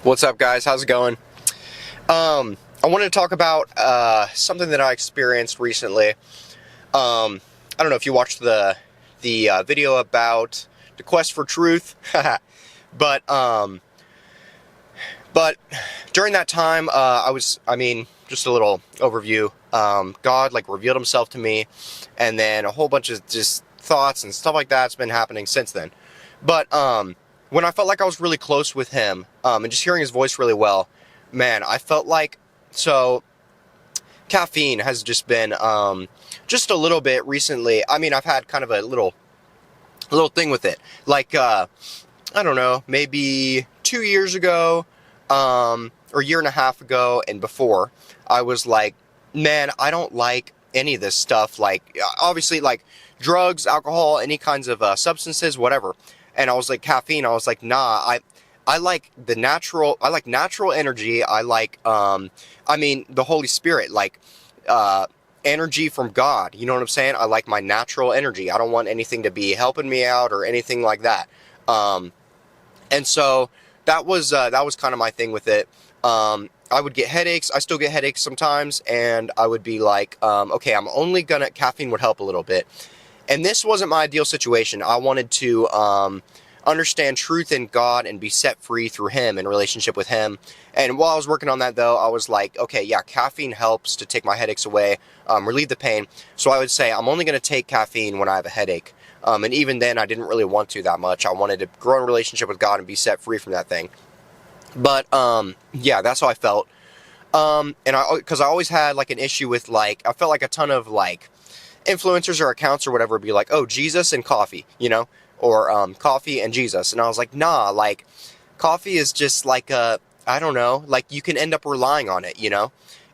What's up, guys? How's it going? I wanted to talk about something that I experienced recently. I don't know if you watched the video about the quest for truth, but but during that time, just a little overview. God revealed Himself to me, and then a whole bunch of just thoughts and stuff like that's been happening since then. But when I felt like I was really close with Him, and just hearing His voice really well, man, I felt like caffeine has just been just a little bit recently. I mean, I've had kind of a little thing with it. I don't know, maybe 2 years ago, or a year and a half ago, and before, I was like, man, I don't like any of this stuff. Obviously, drugs, alcohol, any kinds of substances, whatever. And I was like, caffeine. I was like, nah. I like natural energy. I like, the Holy Spirit, energy from God. You know what I'm saying? I like my natural energy. I don't want anything to be helping me out or anything like that. And so that was kind of my thing with it. I would get headaches. I still get headaches sometimes, and I would be like, okay, caffeine would help a little bit. And this wasn't my ideal situation. I wanted to understand truth in God and be set free through Him, in relationship with Him. And while I was working on that, though, I was like, okay, yeah, caffeine helps to take my headaches away, relieve the pain. So I would say I'm only going to take caffeine when I have a headache. And even then, I didn't really want to that much. I wanted to grow in a relationship with God and be set free from that thing. But yeah, that's how I felt. Because I always had an issue with I felt like a ton of influencers or accounts or whatever would be like, oh, Jesus and coffee, or coffee and Jesus. And I was like, nah, coffee is just I don't know, you can end up relying on it,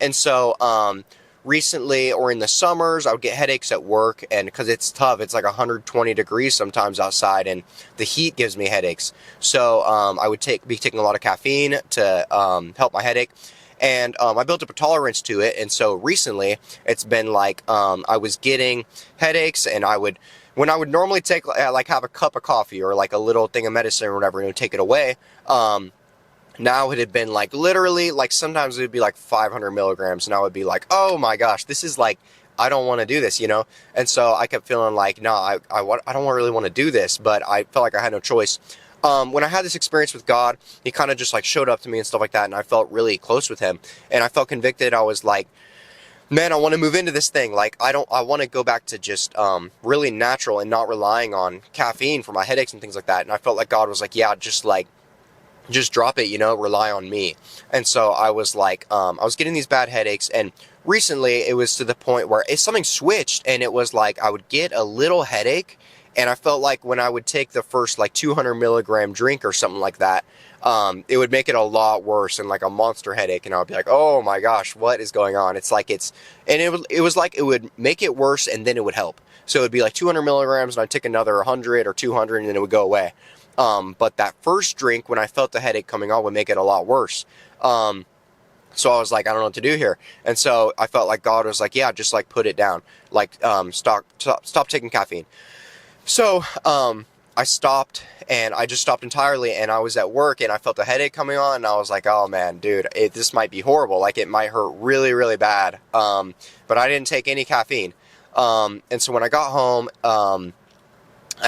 And so recently, or in the summers, I would get headaches at work, and because it's tough, it's 120 degrees sometimes outside, and the heat gives me headaches. So I would be taking a lot of caffeine to help my headache. And I built up a tolerance to it, and so recently it's been I was getting headaches, and when I would normally take have a cup of coffee or a little thing of medicine or whatever, and take it away. Now it had been literally sometimes it would be 500 milligrams, and I would be like, oh my gosh, this is I don't want to do this, And so I kept feeling no, I don't really want to do this, but I felt like I had no choice. When I had this experience with God, He kind of just showed up to me and stuff like that, and I felt really close with Him, and I felt convicted. I was like, man, I want to move into this thing. I want to go back to just really natural and not relying on caffeine for my headaches and things like that. And I felt like God was like, yeah, just drop it, rely on me. And so I was I was getting these bad headaches, and recently it was to the point where something switched, and it was I would get a little headache. And I felt like when I would take the first 200 milligram drink or something like that, it would make it a lot worse, and a monster headache. And I would be like, oh my gosh, what is going on? It would make it worse, and then it would help. So it would be 200 milligrams, and I'd take another 100 or 200, and then it would go away. But that first drink, when I felt the headache coming on, would make it a lot worse. So I was like, I don't know what to do here. And so I felt like God was like, yeah, just put it down. Stop taking caffeine. So, I stopped, and I just stopped entirely, and I was at work, and I felt a headache coming on, and I was like, oh man, dude, this might be horrible. It might hurt really, really bad. But I didn't take any caffeine. And so when I got home, I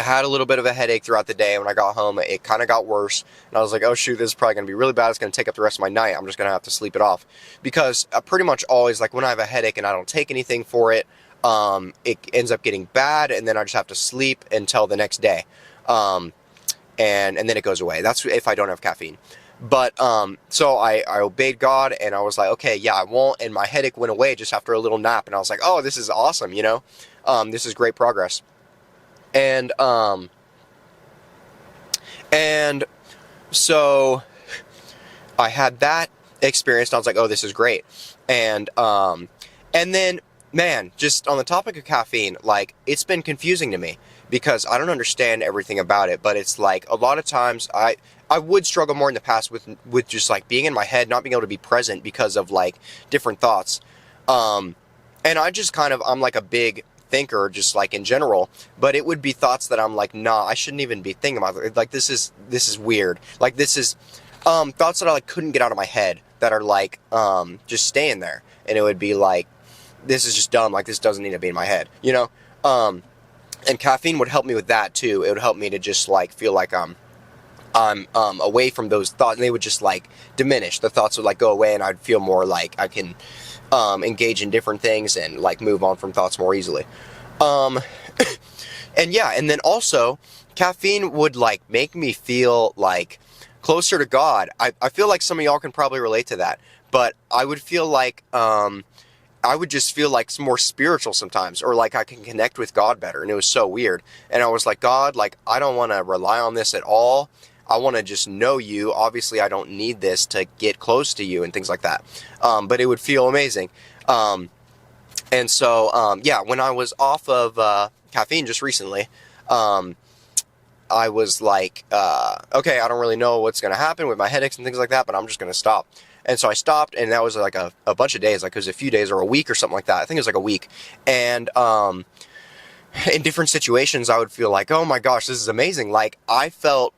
had a little bit of a headache throughout the day. When I got home, it kind of got worse, and I was like, oh shoot, this is probably going to be really bad. It's going to take up the rest of my night. I'm just going to have to sleep it off. Because I pretty much always, when I have a headache and I don't take anything for it, it ends up getting bad, and then I just have to sleep until the next day. And then it goes away. That's if I don't have caffeine. But, so I obeyed God, and I was like, okay, yeah, I won't. And my headache went away just after a little nap. And I was like, oh, this is awesome. This is great progress. And so I had that experience, and I was like, oh, this is great. And then, man, just on the topic of caffeine, it's been confusing to me, because I don't understand everything about it, but it's a lot of times I would struggle more in the past with just being in my head, not being able to be present because of different thoughts. And I just I'm a big thinker, just in general, but it would be thoughts that I'm nah, I shouldn't even be thinking about it. This is weird. thoughts that I like couldn't get out of my head, that are like just staying there, and it would be like, this is just dumb, like this doesn't need to be in my head, you know. And caffeine would help me with that too. It would help me to just like feel like I'm away from those thoughts, and they would just like diminish. The thoughts would like go away, and I'd feel more like I can engage in different things and like move on from thoughts more easily. And yeah, and then also caffeine would like make me feel like closer to God. I feel like some of y'all can probably relate to that, but I would feel like I would just feel like more spiritual sometimes, or like I can connect with God better. And it was so weird. And I was like, God, like I don't want to rely on this at all. I want to just know you. Obviously, I don't need this to get close to you and things like that. But it would feel amazing. And so, yeah, when I was off of caffeine just recently, I was like, okay, I don't really know what's going to happen with my headaches and things like that, but I'm just going to stop. And so I stopped, and that was like a bunch of days, like it was a few days or a week or something like that. I think it was like a week. And in different situations, I would feel like, oh my gosh, this is amazing. Like I felt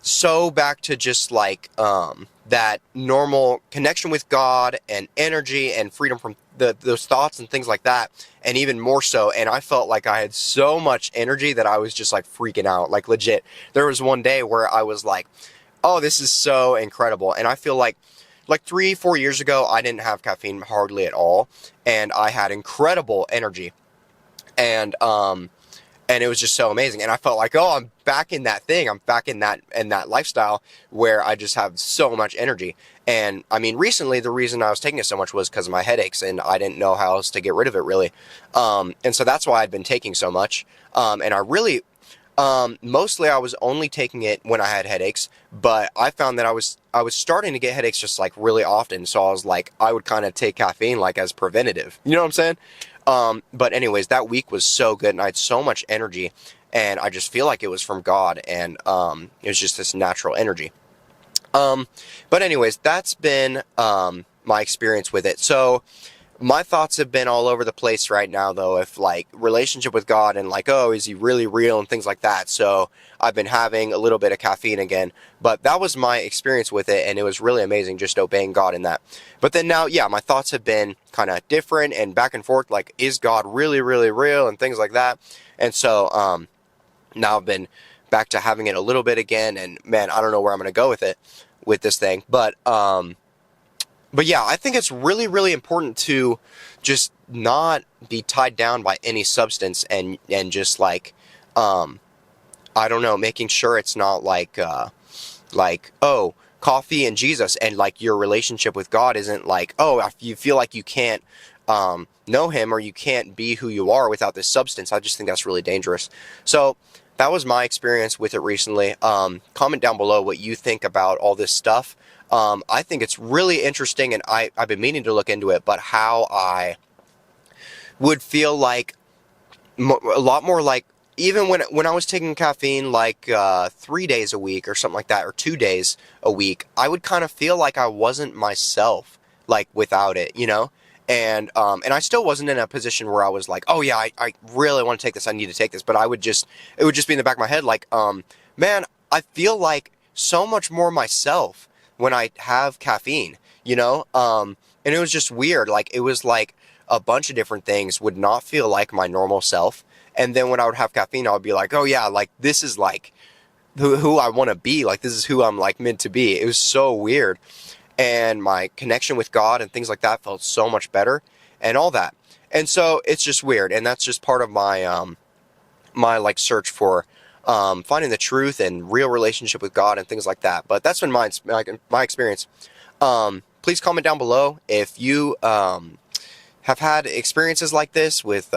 so back to just like that normal connection with God and energy and freedom from those thoughts and things like that, and even more so. And I felt like I had so much energy that I was just like freaking out, like legit. There was one day where I was like, oh, this is so incredible. And I feel like 3-4 years ago, I didn't have caffeine hardly at all, and I had incredible energy. And it was just so amazing. And I felt like, oh, I'm back in that thing. I'm back in that lifestyle where I just have so much energy. And I mean, recently, the reason I was taking it so much was because of my headaches, and I didn't know how else to get rid of it, really. And so that's why I'd been taking so much. And I really, mostly I was only taking it when I had headaches, but I found that I was starting to get headaches just like really often. So I was like, I would kind of take caffeine like as preventative. You know what I'm saying? But anyways, that week was so good, and I had so much energy, and I just feel like it was from God, and it was just this natural energy. But anyways, that's been my experience with it. So my thoughts have been all over the place right now, though, if like relationship with God and like, oh, is he really real and things like that. So I've been having a little bit of caffeine again, but that was my experience with it, and it was really amazing just obeying God in that. But then now, yeah, my thoughts have been kind of different and back and forth, like, is God really, really real and things like that. And so now I've been back to having it a little bit again, and man, I don't know where I'm going to go with it, with this thing. But yeah, I think it's really, really important to just not be tied down by any substance, and just like, I don't know, making sure it's not like, oh, coffee and Jesus, and like your relationship with God isn't like, oh, if you feel like you can't know him, or you can't be who you are without this substance. I just think that's really dangerous. So that was my experience with it recently. Comment down below what you think about all this stuff. I think it's really interesting, and I've been meaning to look into it, but how I would feel like a lot more like, even when I was taking caffeine like 3 days a week or something like that, or 2 days a week, I would kind of feel like I wasn't myself, like without it, you know? And I still wasn't in a position where I was like, oh yeah, I really want to take this, I need to take this. But it would just be in the back of my head like, man, I feel like so much more myself when I have caffeine, you know? And it was just weird. Like, it was like a bunch of different things would not feel like my normal self. And then when I would have caffeine, I would be like, oh yeah, like this is like who I want to be. Like, this is who I'm like meant to be. It was so weird. And my connection with God and things like that felt so much better, and all that. And so it's just weird. And that's just part of my, my like search for, finding the truth and real relationship with God and things like that. But that's been my experience. Please comment down below if you, have had experiences like this with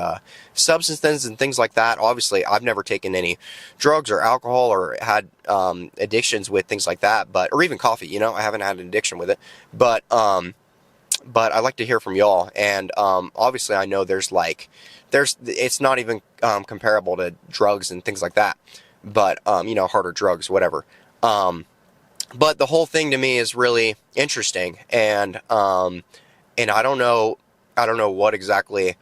substances and things like that. Obviously, I've never taken any drugs or alcohol or had addictions with things like that, or even coffee. You know, I haven't had an addiction with it. But I'd like to hear from y'all. And obviously, I know it's not even comparable to drugs and things like that. But you know, harder drugs, whatever. But the whole thing to me is really interesting, and I don't know what exactly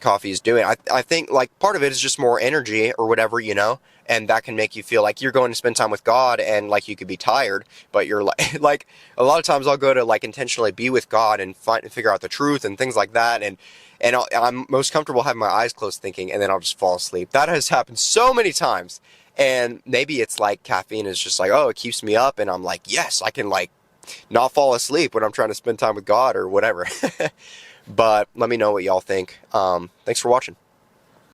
coffee is doing. I think like part of it is just more energy or whatever, you know, and that can make you feel like you're going to spend time with God, and like you could be tired, but you're like, like a lot of times I'll go to like intentionally be with God and figure out the truth and things like that, and I'm most comfortable having my eyes closed thinking, and then I'll just fall asleep. That has happened so many times. And maybe it's like caffeine is just like, oh, it keeps me up, and I'm like, yes, I can like not fall asleep when I'm trying to spend time with God or whatever. But let me know what y'all think. Thanks for watching.